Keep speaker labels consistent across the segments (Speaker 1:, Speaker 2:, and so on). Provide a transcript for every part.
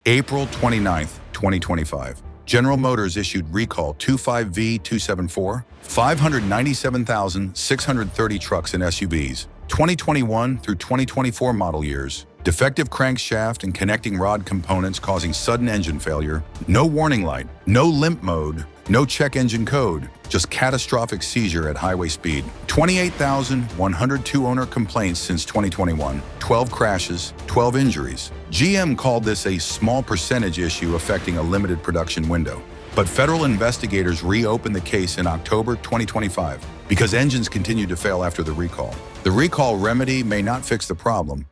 Speaker 1: April 29th, 2025. General Motors issued Recall 25V274, 597,630 trucks and SUVs, 2021 through 2024 model years. Defective crankshaft and connecting rod components causing sudden engine failure. No warning light, no limp mode, no check engine code, just catastrophic seizure at highway speed. 28,102 owner complaints since 2021, 12 crashes, 12 injuries. GM called this a small percentage issue affecting a limited production window. But federal investigators reopened the case in October 2025 because engines continued to fail after the recall. The recall remedy may not fix the problem.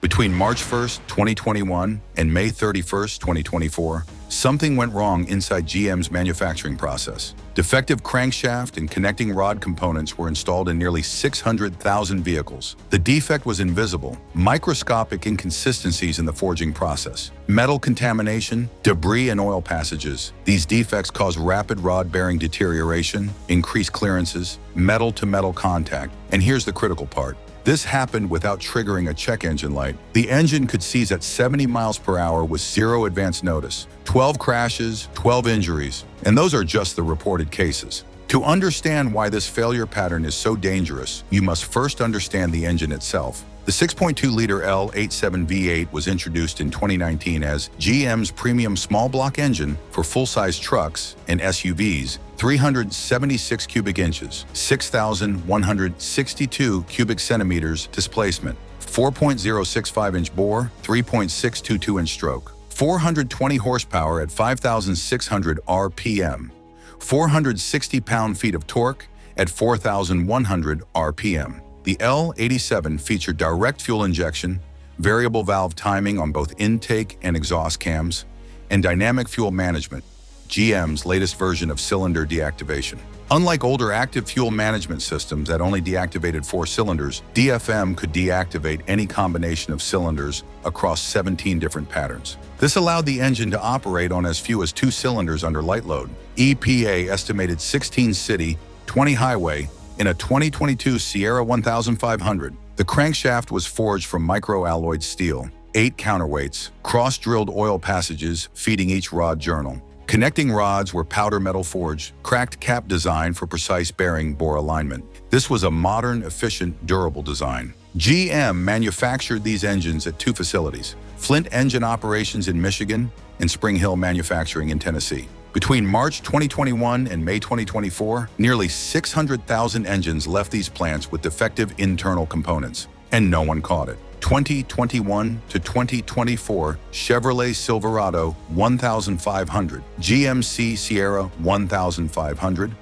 Speaker 1: Between March 1st, 2021 and May 31st, 2024, something went wrong inside GM's manufacturing process. Defective crankshaft and connecting rod components were installed in nearly 600,000 vehicles. The defect was invisible, microscopic inconsistencies in the forging process, metal contamination, debris and oil passages. These defects cause rapid rod bearing deterioration, increased clearances, metal-to-metal contact. And here's the critical part. This happened without triggering a check engine light. The engine could seize at 70 miles per hour with zero advance notice. 12 crashes, 12 injuries, and those are just the reported cases. To understand why this failure pattern is so dangerous, you must first understand the engine itself. The 6.2-liter L87 V8 was introduced in 2019 as GM's premium small block engine for full-size trucks and SUVs, 376 cubic inches, 6,162 cubic centimeters displacement, 4.065-inch bore, 3.622-inch stroke, 420 horsepower at 5,600 RPM, 460 pound-feet of torque at 4,100 RPM. The L87 featured direct fuel injection, variable valve timing on both intake and exhaust cams, and dynamic fuel management, GM's latest version of cylinder deactivation. Unlike older active fuel management systems that only deactivated 4 cylinders, DFM could deactivate any combination of cylinders across 17 different patterns. This allowed the engine to operate on as few as 2 cylinders under light load. EPA estimated 16 city, 20 highway, in a 2022 Sierra 1500. The crankshaft was forged from microalloyed steel, 8 counterweights, cross-drilled oil passages feeding each rod journal. Connecting rods were powder metal forged, cracked cap design for precise bearing bore alignment. This was a modern, efficient, durable design. GM manufactured these engines at 2 facilities, Flint Engine Operations in Michigan and Spring Hill Manufacturing in Tennessee. Between March 2021 and May 2024, nearly 600,000 engines left these plants with defective internal components, and no one caught it. 2021 to 2024 Chevrolet Silverado 1500, GMC Sierra 1500,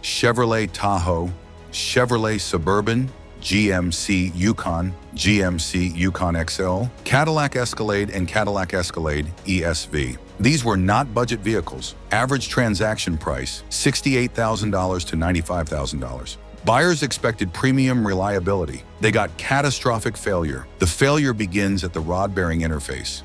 Speaker 1: Chevrolet Tahoe, Chevrolet Suburban, GMC Yukon, GMC Yukon XL, Cadillac Escalade and Cadillac Escalade ESV. These were not budget vehicles. Average transaction price, $68,000 to $95,000. Buyers expected premium reliability. They got catastrophic failure. The failure begins at the rod-bearing interface.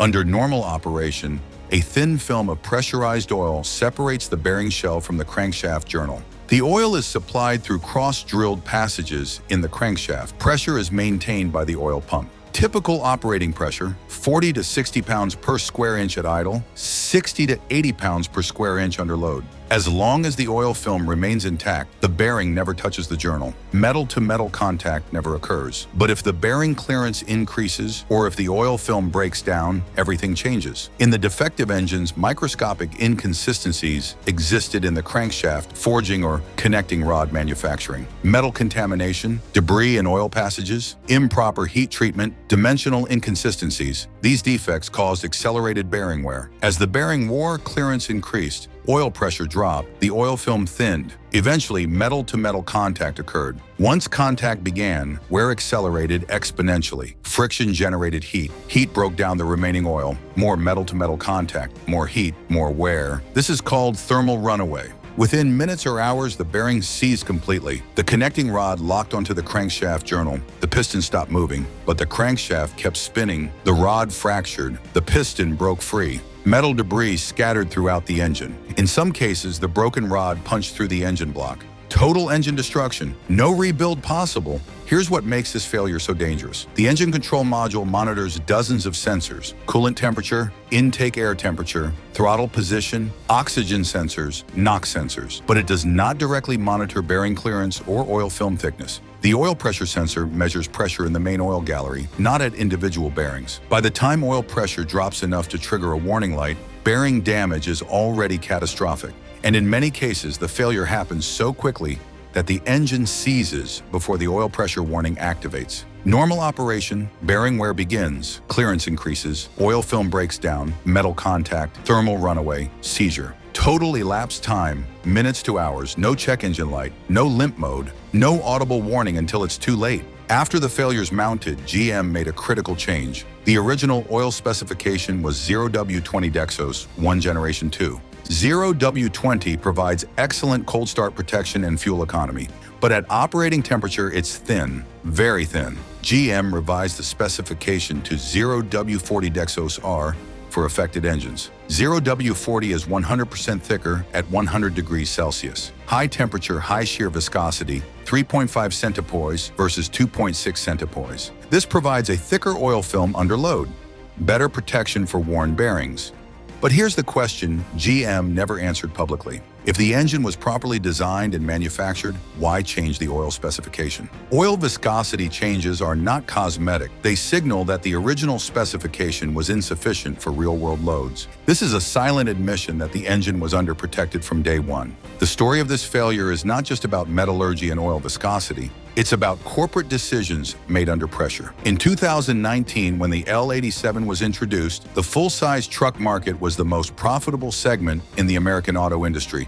Speaker 1: Under normal operation, a thin film of pressurized oil separates the bearing shell from the crankshaft journal. The oil is supplied through cross-drilled passages in the crankshaft. Pressure is maintained by the oil pump. Typical operating pressure, 40 to 60 pounds per square inch at idle, 60 to 80 pounds per square inch under load. As long as the oil film remains intact, the bearing never touches the journal. Metal-to-metal contact never occurs. But if the bearing clearance increases or if the oil film breaks down, everything changes. In the defective engines, microscopic inconsistencies existed in the crankshaft, forging or connecting rod manufacturing. Metal contamination, debris in oil passages, improper heat treatment, dimensional inconsistencies. These defects caused accelerated bearing wear. As the bearing wore, clearance increased. Oil pressure dropped, the oil film thinned. Eventually, metal-to-metal contact occurred. Once contact began, wear accelerated exponentially. Friction generated heat. Heat broke down the remaining oil. More metal-to-metal contact, more heat, more wear. This is called thermal runaway. Within minutes or hours, the bearing seized completely. The connecting rod locked onto the crankshaft journal. The piston stopped moving, but the crankshaft kept spinning. The rod fractured. The piston broke free. Metal debris scattered throughout the engine. In some cases, the broken rod punched through the engine block. Total engine destruction, no rebuild possible. Here's what makes this failure so dangerous. The engine control module monitors dozens of sensors: coolant temperature, intake air temperature, throttle position, oxygen sensors, NOx sensors. But it does not directly monitor bearing clearance or oil film thickness. The oil pressure sensor measures pressure in the main oil gallery, not at individual bearings. By the time oil pressure drops enough to trigger a warning light, bearing damage is already catastrophic. And in many cases, the failure happens so quickly that the engine seizes before the oil pressure warning activates. Normal operation, bearing wear begins, clearance increases, oil film breaks down, metal contact, thermal runaway, seizure. Total elapsed time, minutes to hours, no check engine light, no limp mode, no audible warning until it's too late. After the failure's mounted, GM made a critical change. The original oil specification was 0W20 Dexos, 1 Generation 2. 0W20 provides excellent cold start protection and fuel economy, but at operating temperature it's thin, very thin. GM revised the specification to 0W40 Dexos R for affected engines. 0W40 is 100% thicker at 100 degrees Celsius. High temperature, high shear viscosity, 3.5 centipoise versus 2.6 centipoise. This provides a thicker oil film under load, better protection for worn bearings. But here's the question GM never answered publicly. If the engine was properly designed and manufactured, why change the oil specification? Oil viscosity changes are not cosmetic. They signal that the original specification was insufficient for real-world loads. This is a silent admission that the engine was underprotected from day one. The story of this failure is not just about metallurgy and oil viscosity. It's about corporate decisions made under pressure. In 2019, when the L87 was introduced, the full-size truck market was the most profitable segment in the American auto industry.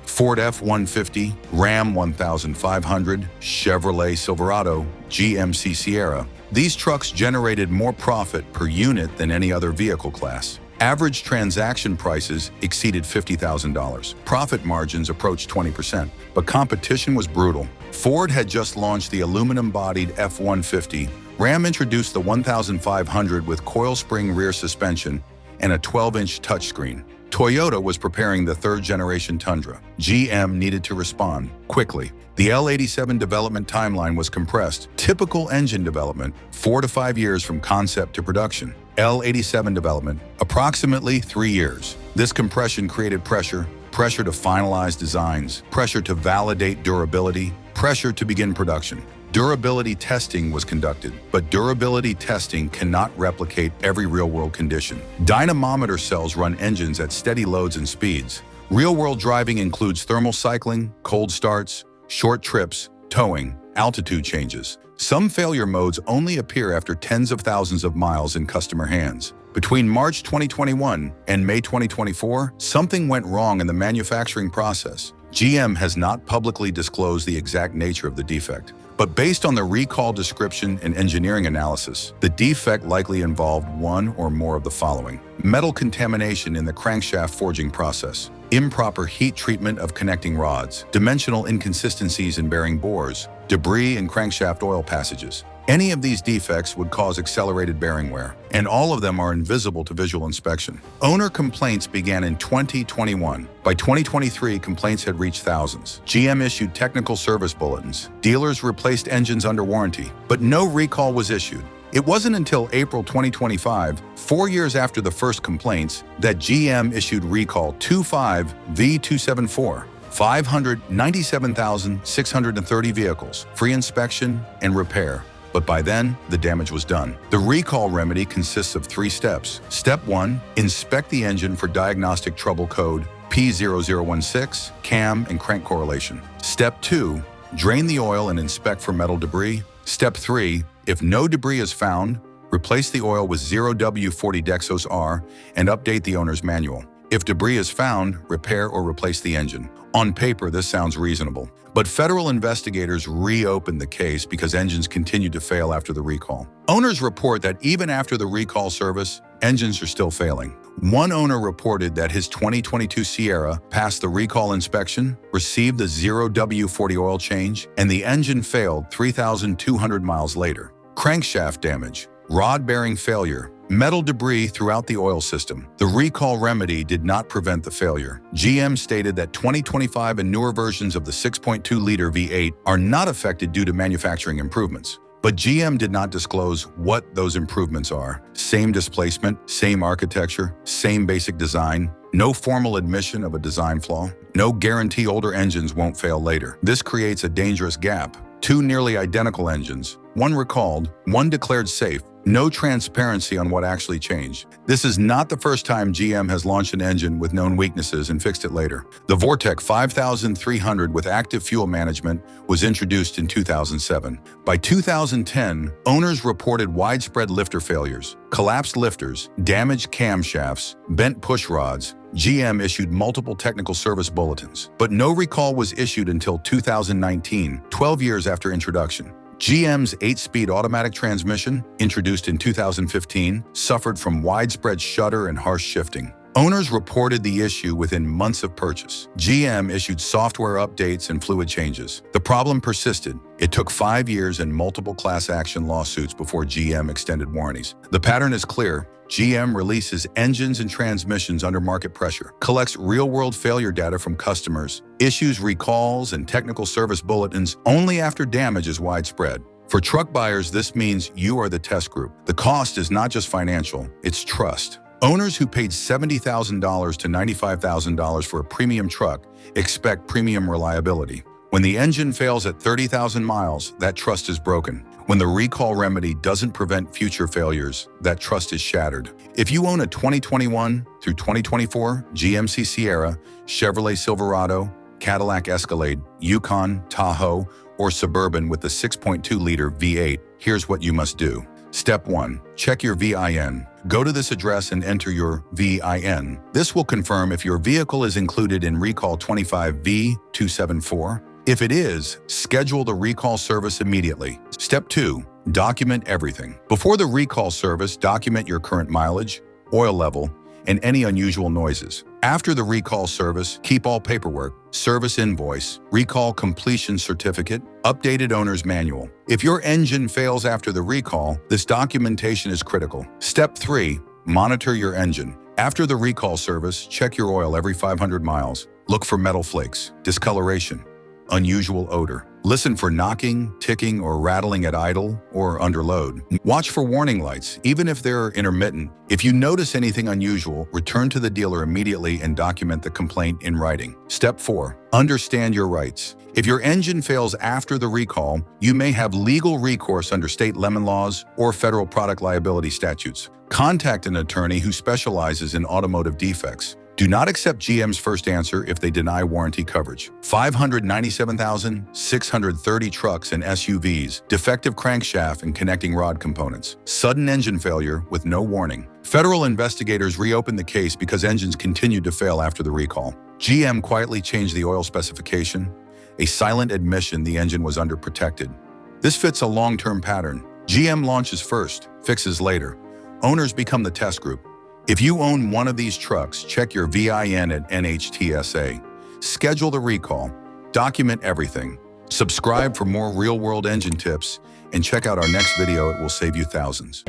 Speaker 1: Ford F-150, Ram 1500, Chevrolet Silverado, GMC Sierra. These trucks generated more profit per unit than any other vehicle class. Average transaction prices exceeded $50,000. Profit margins approached 20%, but competition was brutal. Ford had just launched the aluminum-bodied F-150. Ram introduced the 1500 with coil spring rear suspension and a 12-inch touchscreen. Toyota was preparing the third-generation Tundra. GM needed to respond quickly. The L87 development timeline was compressed. Typical engine development, 4 to 5 years from concept to production. L87 development, approximately 3 years. This compression created pressure to finalize designs, pressure to validate durability, pressure to begin production. Durability testing was conducted, but durability testing cannot replicate every real-world condition. Dynamometer cells run engines at steady loads and speeds. Real-world driving includes thermal cycling, cold starts, short trips, towing, altitude changes. Some failure modes only appear after tens of thousands of miles in customer hands. Between March 2021 and May 2024, something went wrong in the manufacturing process. GM has not publicly disclosed the exact nature of the defect, but based on the recall description and engineering analysis, the defect likely involved one or more of the following: metal contamination in the crankshaft forging process, improper heat treatment of connecting rods, dimensional inconsistencies in bearing bores, debris in crankshaft oil passages. Any of these defects would cause accelerated bearing wear, and all of them are invisible to visual inspection. Owner complaints began in 2021. By 2023, complaints had reached thousands. GM issued technical service bulletins. Dealers replaced engines under warranty, but no recall was issued. It wasn't until April 2025, 4 years after the first complaints, that GM issued Recall 25V274. 597,630 vehicles, free inspection and repair. But by then, the damage was done. The recall remedy consists of 3 steps. Step 1, inspect the engine for diagnostic trouble code P0016, cam and crank correlation. Step 2, drain the oil and inspect for metal debris. Step 3, if no debris is found, replace the oil with 0W40 Dexos R and update the owner's manual. If debris is found, repair or replace the engine. On paper, this sounds reasonable, but federal investigators reopened the case because engines continued to fail after the recall. Owners report that even after the recall service, engines are still failing. One owner reported that his 2022 Sierra passed the recall inspection, received the 0W40 oil change, and the engine failed 3,200 miles later. Crankshaft damage, rod bearing failure, Metal debris throughout the oil system. The recall remedy did not prevent the failure. GM stated that 2025 and newer versions of the 6.2-liter V8 are not affected due to manufacturing improvements. But GM did not disclose what those improvements are. Same displacement, same architecture, same basic design, no formal admission of a design flaw, no guarantee older engines won't fail later. This creates a dangerous gap. Two nearly identical engines, one recalled, one declared safe, no transparency on what actually changed. This is not the first time GM has launched an engine with known weaknesses and fixed it later. The Vortec 5300 with active fuel management was introduced in 2007. By 2010, owners reported widespread lifter failures, collapsed lifters, damaged camshafts, bent push rods. GM issued multiple technical service bulletins, but no recall was issued until 2019, 12 years after introduction. GM's 8-speed automatic transmission, introduced in 2015, suffered from widespread shudder and harsh shifting. Owners reported the issue within months of purchase. GM issued software updates and fluid changes. The problem persisted. It took 5 years and multiple class action lawsuits before GM extended warranties. The pattern is clear. GM releases engines and transmissions under market pressure, collects real-world failure data from customers, issues recalls and technical service bulletins only after damage is widespread. For truck buyers, this means you are the test group. The cost is not just financial, it's trust. Owners who paid $70,000 to $95,000 for a premium truck expect premium reliability. When the engine fails at 30,000 miles, that trust is broken. When the recall remedy doesn't prevent future failures, that trust is shattered. If you own a 2021 through 2024 GMC Sierra, Chevrolet Silverado, Cadillac Escalade, Yukon, Tahoe, or Suburban with the 6.2-liter V8, here's what you must do. Step 1. Check your VIN. Go to this address and enter your VIN. This will confirm if your vehicle is included in Recall 25V274. If it is, schedule the recall service immediately. Step 2. Document everything. Before the recall service, document your current mileage, oil level, and any unusual noises. After the recall service, keep all paperwork, service invoice, recall completion certificate, updated owner's manual. If your engine fails after the recall, this documentation is critical. Step 3. Monitor your engine. After the recall service, check your oil every 500 miles. Look for metal flakes, discoloration, unusual odor. Listen for knocking, ticking, or rattling at idle or under load. Watch for warning lights, even if they're intermittent. If you notice anything unusual, return to the dealer immediately and document the complaint in writing. Step 4. Understand your rights. If your engine fails after the recall, you may have legal recourse under state lemon laws or federal product liability statutes. Contact an attorney who specializes in automotive defects. Do not accept GM's first answer if they deny warranty coverage. 597,630 trucks and SUVs, defective crankshaft and connecting rod components, sudden engine failure with no warning. Federal investigators reopened the case because engines continued to fail after the recall. GM quietly changed the oil specification, a silent admission the engine was underprotected. This fits a long-term pattern. GM launches first, fixes later. Owners become the test group. If you own one of these trucks, check your VIN at NHTSA. Schedule the recall. Document everything. Subscribe for more real-world engine tips, and check out our next video. It will save you thousands.